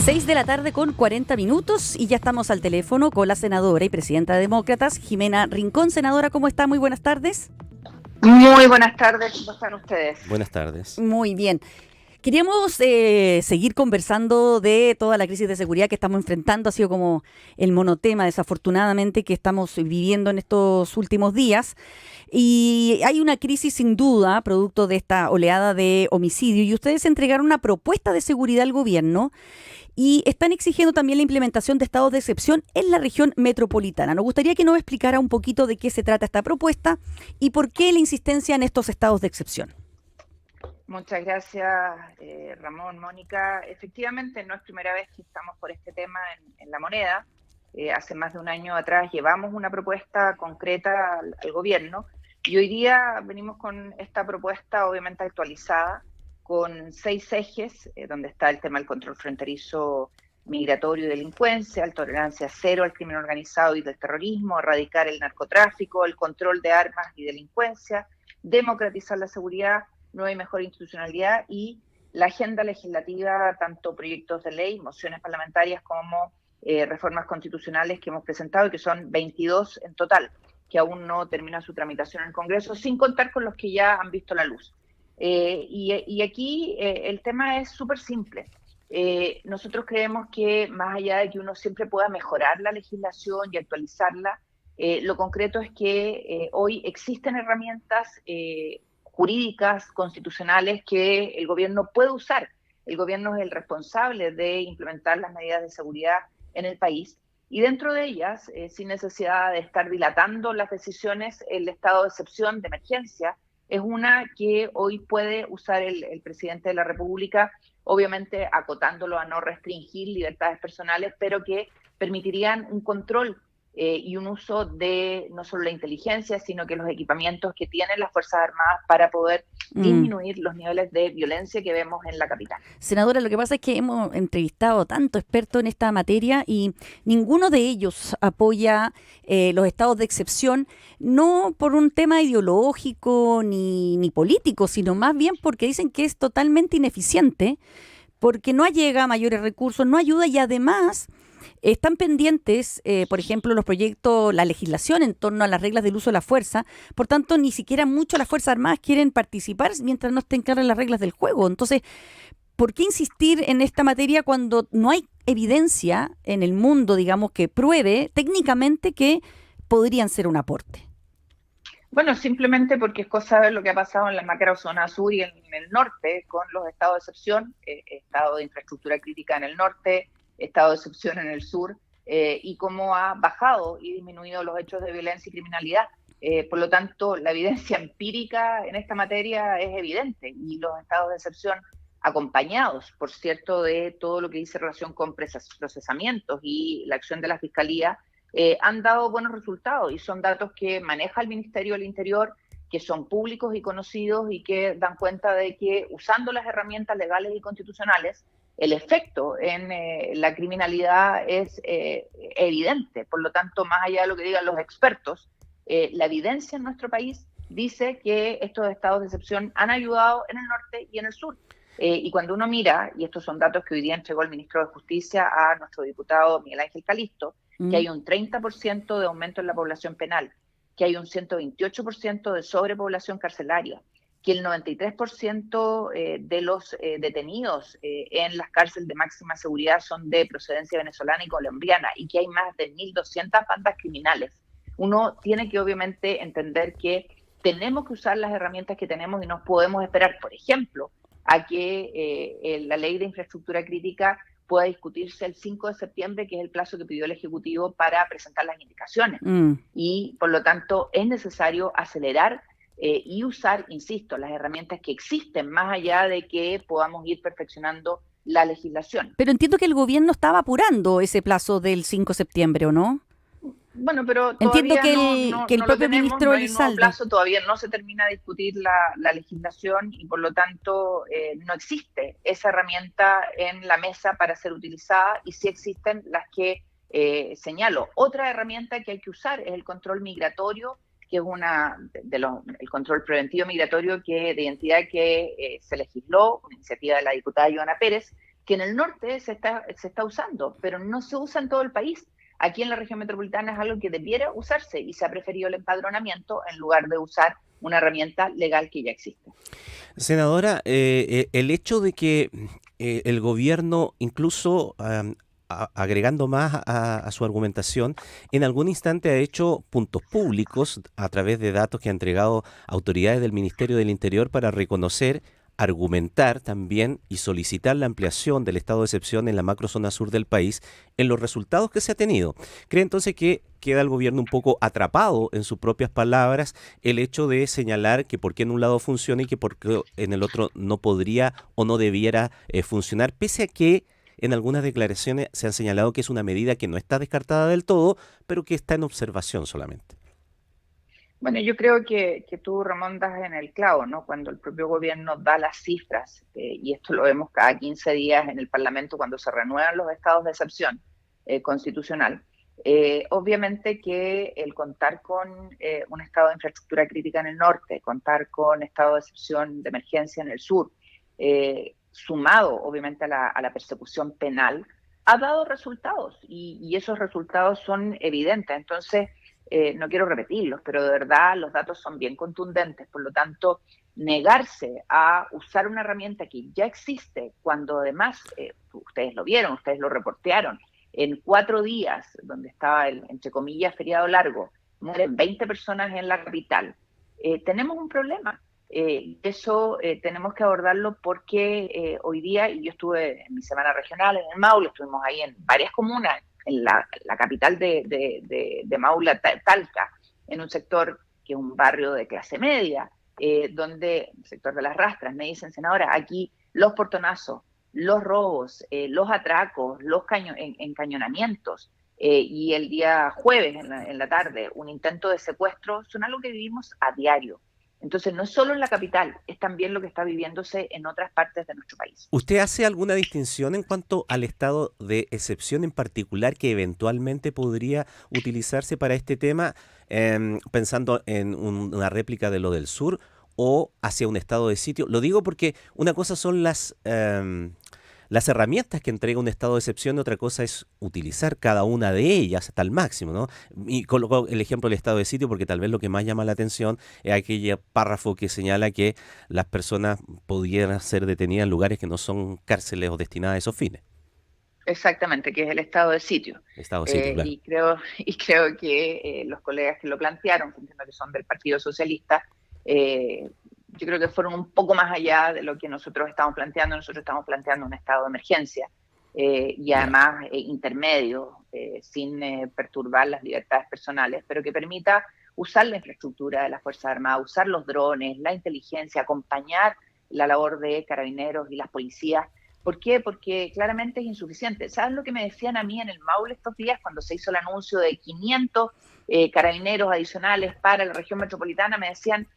6 de la tarde con 40 minutos y ya estamos al teléfono con la senadora y presidenta de Demócratas, Jimena Rincón. Senadora, ¿cómo está? Muy buenas tardes. Muy buenas tardes, ¿cómo están ustedes? Buenas tardes. Muy bien. Queríamos seguir conversando de toda la crisis de seguridad que estamos enfrentando. Ha sido como el monotema, desafortunadamente, que estamos viviendo en estos últimos días. Y hay una crisis sin duda, producto de esta oleada de homicidio. Y ustedes entregaron una propuesta de seguridad al gobierno y están exigiendo también la implementación de estados de excepción en la región metropolitana. Nos gustaría que nos explicara un poquito de qué se trata esta propuesta y por qué la insistencia en estos estados de excepción. Muchas gracias, Ramón, Mónica. Efectivamente, no es primera vez que estamos por este tema en La Moneda. Hace más de un año atrás llevamos una propuesta concreta al gobierno y hoy día venimos con esta propuesta obviamente actualizada con 6 ejes, donde está el tema del control fronterizo migratorio y delincuencia, la tolerancia cero al crimen organizado y del terrorismo, erradicar el narcotráfico, el control de armas y delincuencia, democratizar la seguridad, nueva y mejor institucionalidad y la agenda legislativa, tanto proyectos de ley, mociones parlamentarias como reformas constitucionales que hemos presentado y que son 22 en total, que aún no termina su tramitación en el Congreso, sin contar con los que ya han visto la luz. Y aquí el tema es súper simple. Nosotros creemos que más allá de que uno siempre pueda mejorar la legislación y actualizarla, lo concreto es que hoy existen herramientas jurídicas, constitucionales que el gobierno puede usar. El gobierno es el responsable de implementar las medidas de seguridad en el país y dentro de ellas, sin necesidad de estar dilatando las decisiones, el estado de excepción de emergencia es una que hoy puede usar el presidente de la República, obviamente acotándolo a no restringir libertades personales, pero que permitirían un control y un uso de no solo la inteligencia, sino que los equipamientos que tienen las Fuerzas Armadas para poder disminuir los niveles de violencia que vemos en la capital. Senadora, lo que pasa es que hemos entrevistado tanto expertos en esta materia y ninguno de ellos apoya los estados de excepción, no por un tema ideológico ni político, sino más bien porque dicen que es totalmente ineficiente, porque no llega a mayores recursos, no ayuda y además están pendientes, por ejemplo, los proyectos, la legislación en torno a las reglas del uso de la fuerza. Por tanto, ni siquiera mucho las Fuerzas Armadas quieren participar mientras no estén claras las reglas del juego. Entonces, ¿por qué insistir en esta materia cuando no hay evidencia en el mundo, digamos, que pruebe técnicamente que podrían ser un aporte? Bueno, simplemente porque es cosa de ver lo que ha pasado en la macrozona sur y en el norte con los estados de excepción, estado de infraestructura crítica en el norte, estado de excepción en el sur, y cómo ha bajado y disminuido los hechos de violencia y criminalidad. Por lo tanto, la evidencia empírica en esta materia es evidente y los estados de excepción acompañados, por cierto, de todo lo que dice relación con procesamientos y la acción de la Fiscalía, han dado buenos resultados y son datos que maneja el Ministerio del Interior, que son públicos y conocidos y que dan cuenta de que usando las herramientas legales y constitucionales, el efecto en la criminalidad es evidente. Por lo tanto, más allá de lo que digan los expertos, la evidencia en nuestro país dice que estos estados de excepción han ayudado en el norte y en el sur. Y cuando uno mira, y estos son datos que hoy día entregó el ministro de Justicia a nuestro diputado Miguel Ángel Calisto, que hay un 30% de aumento en la población penal, que hay un 128% de sobrepoblación carcelaria, que el 93% de los detenidos en las cárceles de máxima seguridad son de procedencia venezolana y colombiana y que hay más de 1.200 bandas criminales. Uno tiene que obviamente entender que tenemos que usar las herramientas que tenemos y no podemos esperar, por ejemplo, a que la ley de infraestructura crítica pueda discutirse el 5 de septiembre, que es el plazo que pidió el Ejecutivo para presentar las indicaciones. Y por lo tanto es necesario acelerar y usar, insisto, las herramientas que existen, más allá de que podamos ir perfeccionando la legislación. Pero entiendo que el gobierno estaba apurando ese plazo del 5 de septiembre, ¿o no? Bueno, pero entiendo todavía que el propio ministro Elizalde, plazo, todavía no se termina de discutir la legislación y por lo tanto no existe esa herramienta en la mesa para ser utilizada y sí existen las que señalo. Otra herramienta que hay que usar es el control migratorio, que es el control preventivo migratorio de identidad que se legisló, una iniciativa de la diputada Joana Pérez, que en el norte se está usando, pero no se usa en todo el país. Aquí en la región metropolitana es algo que debiera usarse y se ha preferido el empadronamiento en lugar de usar una herramienta legal que ya existe. Senadora, el hecho de que el gobierno, incluso agregando más a su argumentación, en algún instante ha hecho puntos públicos a través de datos que ha entregado autoridades del Ministerio del Interior para reconocer, argumentar también y solicitar la ampliación del estado de excepción en la macrozona sur del país en los resultados que se ha tenido. ¿Cree entonces que queda el gobierno un poco atrapado en sus propias palabras el hecho de señalar que por qué en un lado funciona y que por qué en el otro no podría o no debiera funcionar, pese a que en algunas declaraciones se han señalado que es una medida que no está descartada del todo, pero que está en observación solamente? Bueno, yo creo que tú remontas en el clavo, ¿no? Cuando el propio gobierno da las cifras, y esto lo vemos cada 15 días en el Parlamento cuando se renuevan los estados de excepción constitucional. Obviamente que el contar con un estado de infraestructura crítica en el norte, contar con estado de excepción de emergencia en el sur, sumado obviamente a la persecución penal, ha dado resultados y esos resultados son evidentes. Entonces, no quiero repetirlos, pero de verdad los datos son bien contundentes. Por lo tanto, negarse a usar una herramienta que ya existe, cuando además, ustedes lo vieron, ustedes lo reportearon, en 4 días, donde estaba el, entre comillas, feriado largo, mueren 20 personas en la capital, tenemos un problema. Eso tenemos que abordarlo porque hoy día, y yo estuve en mi semana regional en el Maule, estuvimos ahí en varias comunas, en la capital de Maule, Talca, en un sector que es un barrio de clase media, donde, el sector de las rastras, me dicen, senadora, aquí los portonazos, los robos, los atracos, los encañonamientos, y el día jueves en la tarde un intento de secuestro, son algo que vivimos a diario. Entonces, no es solo en la capital, es también lo que está viviéndose en otras partes de nuestro país. ¿Usted hace alguna distinción en cuanto al estado de excepción en particular que eventualmente podría utilizarse para este tema, pensando en una réplica de lo del sur o hacia un estado de sitio? Lo digo porque una cosa son las herramientas que entrega un estado de excepción y otra cosa es utilizar cada una de ellas hasta el máximo, ¿no? Y coloco el ejemplo del estado de sitio porque tal vez lo que más llama la atención es aquel párrafo que señala que las personas pudieran ser detenidas en lugares que no son cárceles o destinadas a esos fines. Exactamente, que es el estado de sitio. Estado de sitio, claro. Y creo que los colegas que lo plantearon, que entiendo que son del Partido Socialista, yo creo que fueron un poco más allá de lo que nosotros estamos planteando. Nosotros estamos planteando un estado de emergencia y además intermedio, sin perturbar las libertades personales, pero que permita usar la infraestructura de las Fuerzas Armadas, usar los drones, la inteligencia, acompañar la labor de carabineros y las policías. ¿Por qué? Porque claramente es insuficiente. ¿Sabes lo que me decían a mí en el Maule estos días cuando se hizo el anuncio de 500 carabineros adicionales para la región metropolitana? Me decían,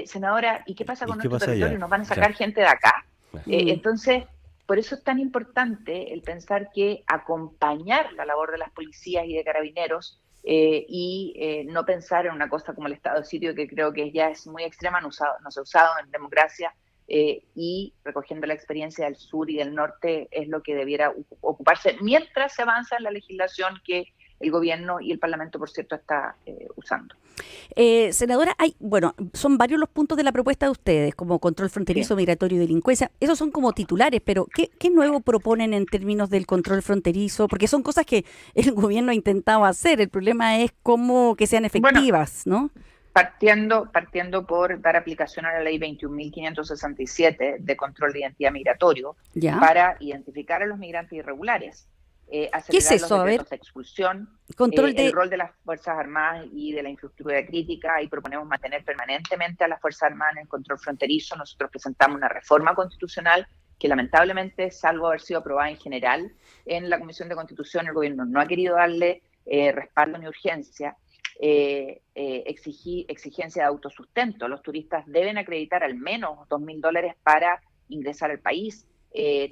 senadora, ¿y qué pasa con nuestro territorio? ¿Nos van a sacar gente de acá? Entonces, por eso es tan importante el pensar que acompañar la labor de las policías y de carabineros y no pensar en una cosa como el estado de sitio, que creo que ya es muy extrema, no se ha usado en democracia, y recogiendo la experiencia del sur y del norte es lo que debiera ocuparse mientras se avanza en la legislación que el gobierno y el Parlamento, por cierto, está usando. Senadora, son varios los puntos de la propuesta de ustedes, como control fronterizo, migratorio y delincuencia. Esos son como titulares, pero ¿qué nuevo proponen en términos del control fronterizo? Porque son cosas que el gobierno ha intentado hacer. El problema es cómo que sean efectivas, ¿no? Partiendo por dar aplicación a la ley 21.567 de control de identidad migratorio para identificar a los migrantes irregulares. ¿Qué es eso? Los decretos de expulsión, el rol de las Fuerzas Armadas y de la infraestructura crítica, y proponemos mantener permanentemente a las Fuerzas Armadas en el control fronterizo. Nosotros presentamos una reforma constitucional que lamentablemente, salvo haber sido aprobada en general en la Comisión de Constitución, el gobierno no ha querido darle respaldo ni urgencia. Exigencia de autosustento. Los turistas deben acreditar al menos $2.000 para ingresar al país.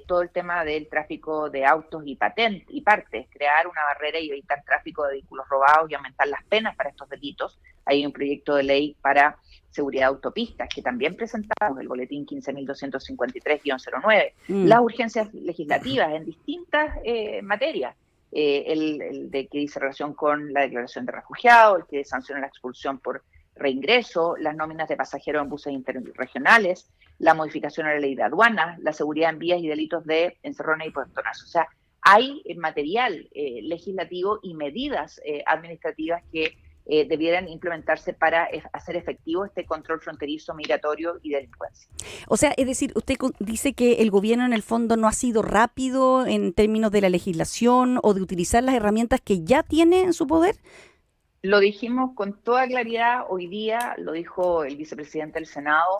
Todo el tema del tráfico de autos y partes, crear una barrera y evitar tráfico de vehículos robados y aumentar las penas para estos delitos. Hay un proyecto de ley para seguridad de autopistas, que también presentamos el boletín 15.253-09, las urgencias legislativas en distintas materias, el de que dice relación con la declaración de refugiados, el que sanciona la expulsión por reingreso, las nóminas de pasajeros en buses interregionales, la modificación a la ley de aduanas, la seguridad en vías y delitos de encerrones y puertonazo. O sea, hay material legislativo y medidas administrativas que debieran implementarse para hacer efectivo este control fronterizo, migratorio y delincuencia. O sea, es decir, usted dice que el gobierno en el fondo no ha sido rápido en términos de la legislación o de utilizar las herramientas que ya tiene en su poder. Lo dijimos con toda claridad hoy día, lo dijo el vicepresidente del Senado,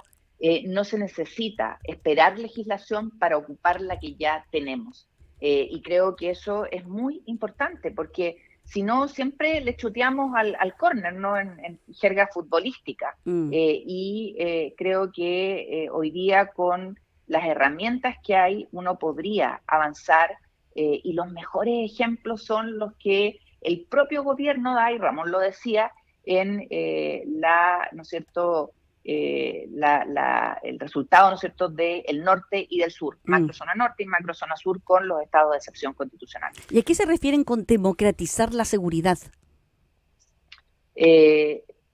no se necesita esperar legislación para ocupar la que ya tenemos. Y creo que eso es muy importante, porque si no, siempre le chuteamos al córner, ¿no? En jerga futbolística. Creo que hoy día con las herramientas que hay, uno podría avanzar, y los mejores ejemplos son los que el propio gobierno da, y Ramón lo decía, en ¿no es cierto?, el resultado, ¿no es cierto?, del norte y del sur, macrozona norte y macrozona sur, con los estados de excepción constitucional. ¿Y a qué se refieren con democratizar la seguridad?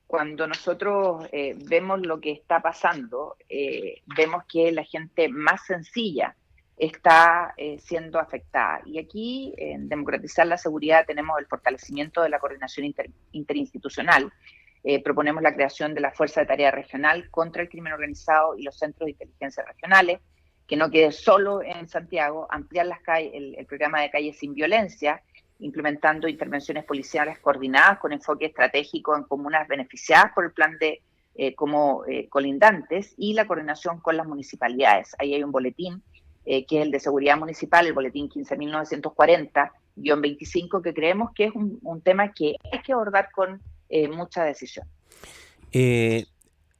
Cuando nosotros vemos lo que está pasando, vemos que la gente más sencilla está siendo afectada. Y aquí, en democratizar la seguridad, tenemos el fortalecimiento de la coordinación interinstitucional. Proponemos la creación de la Fuerza de Tarea Regional contra el Crimen Organizado y los Centros de Inteligencia Regionales, que no quede solo en Santiago, ampliar las calles, el programa de Calles Sin Violencia, implementando intervenciones policiales coordinadas con enfoque estratégico en comunas beneficiadas por el plan de como colindantes, y la coordinación con las municipalidades. Ahí hay un boletín que es el de seguridad municipal, el boletín 15.940-25, que creemos que es un tema que hay que abordar con mucha decisión.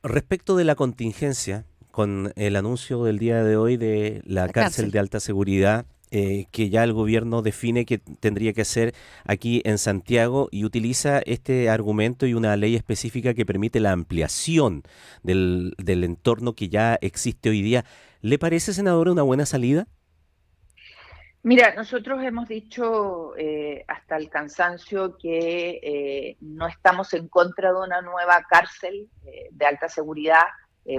Respecto de la contingencia, con el anuncio del día de hoy de la cárcel de alta seguridad, que ya el gobierno define que tendría que ser aquí en Santiago, y utiliza este argumento y una ley específica que permite la ampliación del entorno que ya existe hoy día. ¿Le parece, senadora, una buena salida? Mira, nosotros hemos dicho hasta el cansancio que no estamos en contra de una nueva cárcel de alta seguridad,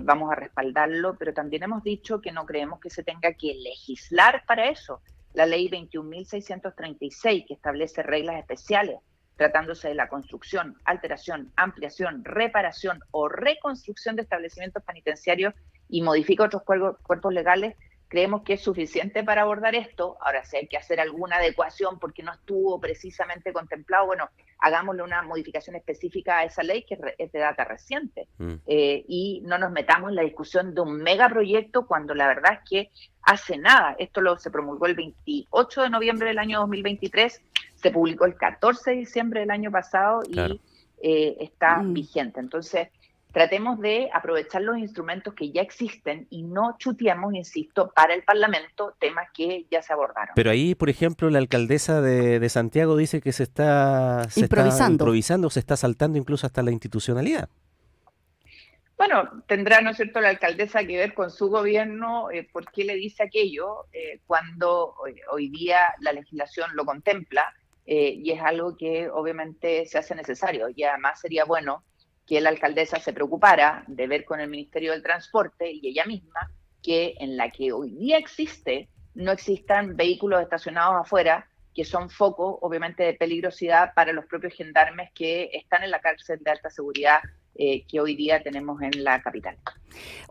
vamos a respaldarlo, pero también hemos dicho que no creemos que se tenga que legislar para eso. La ley 21.636, que establece reglas especiales tratándose de la construcción, alteración, ampliación, reparación o reconstrucción de establecimientos penitenciarios, y modifica otros cuerpos legales, creemos que es suficiente para abordar esto. Ahora, si hay que hacer alguna adecuación porque no estuvo precisamente contemplado, bueno, hagámosle una modificación específica a esa ley, que es de data reciente. Y no nos metamos en la discusión de un megaproyecto cuando la verdad es que hace nada. Esto se promulgó el 28 de noviembre del año 2023, se publicó el 14 de diciembre del año pasado, claro, y está vigente. Entonces, tratemos de aprovechar los instrumentos que ya existen y no chuteemos, insisto, para el Parlamento temas que ya se abordaron. Pero ahí, por ejemplo, la alcaldesa de Santiago dice que se está improvisando, se está saltando incluso hasta la institucionalidad. Bueno, tendrá, ¿no es cierto?, la alcaldesa que ver con su gobierno por qué le dice aquello cuando hoy día la legislación lo contempla, y es algo que obviamente se hace necesario. Y además sería bueno que la alcaldesa se preocupara de ver con el Ministerio del Transporte y ella misma que en la que hoy día existe, no existan vehículos estacionados afuera que son focos, obviamente, de peligrosidad para los propios gendarmes que están en la cárcel de alta seguridad que hoy día tenemos en la capital.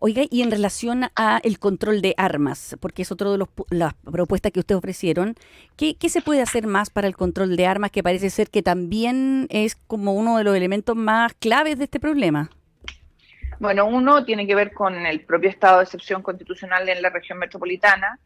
Oiga, y en relación a el control de armas, porque es otro de las propuestas que ustedes ofrecieron, ¿qué se puede hacer más para el control de armas, que parece ser que también es como uno de los elementos más claves de este problema? Bueno, uno tiene que ver con el propio estado de excepción constitucional en la región metropolitana.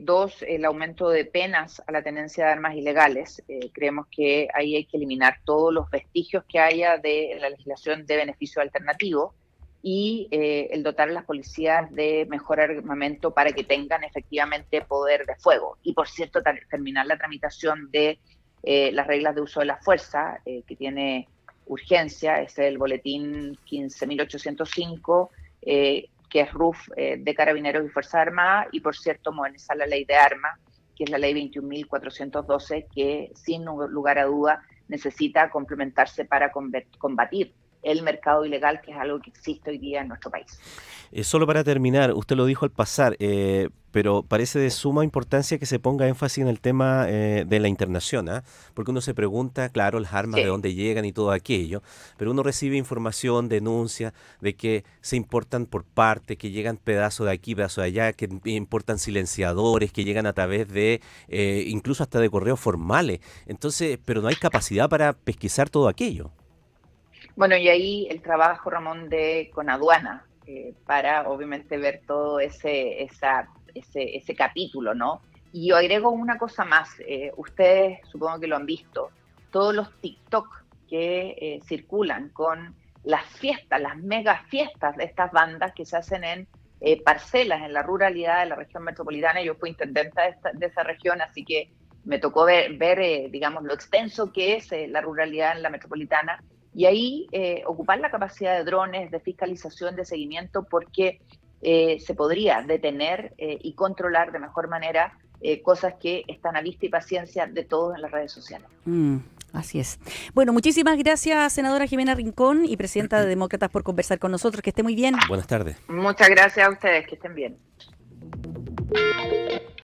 Dos, el aumento de penas a la tenencia de armas ilegales. Creemos que ahí hay que eliminar todos los vestigios que haya de la legislación de beneficio alternativo, y el dotar a las policías de mejor armamento para que tengan efectivamente poder de fuego. Y, por cierto, terminar la tramitación de las reglas de uso de la fuerza, que tiene urgencia, es el boletín 15.805, que es RUF de Carabineros y Fuerzas Armadas, y por cierto modernizar la ley de armas, que es la ley 21.412, que sin lugar a duda necesita complementarse para combatir el mercado ilegal, que es algo que existe hoy día en nuestro país. Solo para terminar, usted lo dijo al pasar, pero parece de suma importancia que se ponga énfasis en el tema de la internación, ¿eh? Porque uno se pregunta, claro, las armas de dónde llegan y todo aquello, pero uno recibe información, denuncia de que se importan por partes, que llegan pedazos de aquí, pedazos de allá, que importan silenciadores, que llegan a través de, incluso hasta de correos formales. Entonces, pero no hay capacidad para pesquisar todo aquello. Bueno, y ahí el trabajo, Ramón, con aduana, para obviamente ver todo ese capítulo, ¿no? Y yo agrego una cosa más, ustedes supongo que lo han visto, todos los TikTok que circulan con las fiestas, las mega fiestas de estas bandas que se hacen en parcelas en la ruralidad de la región metropolitana. Yo fui intendenta de esa región, así que me tocó ver digamos, lo extenso que es la ruralidad en la metropolitana. Y ahí ocupar la capacidad de drones, de fiscalización, de seguimiento, porque se podría detener y controlar de mejor manera cosas que están a vista y paciencia de todos en las redes sociales. Así es. Bueno, muchísimas gracias, senadora Jimena Rincón y presidenta de Demócratas, por conversar con nosotros. Que esté muy bien. Buenas tardes. Muchas gracias a ustedes, que estén bien.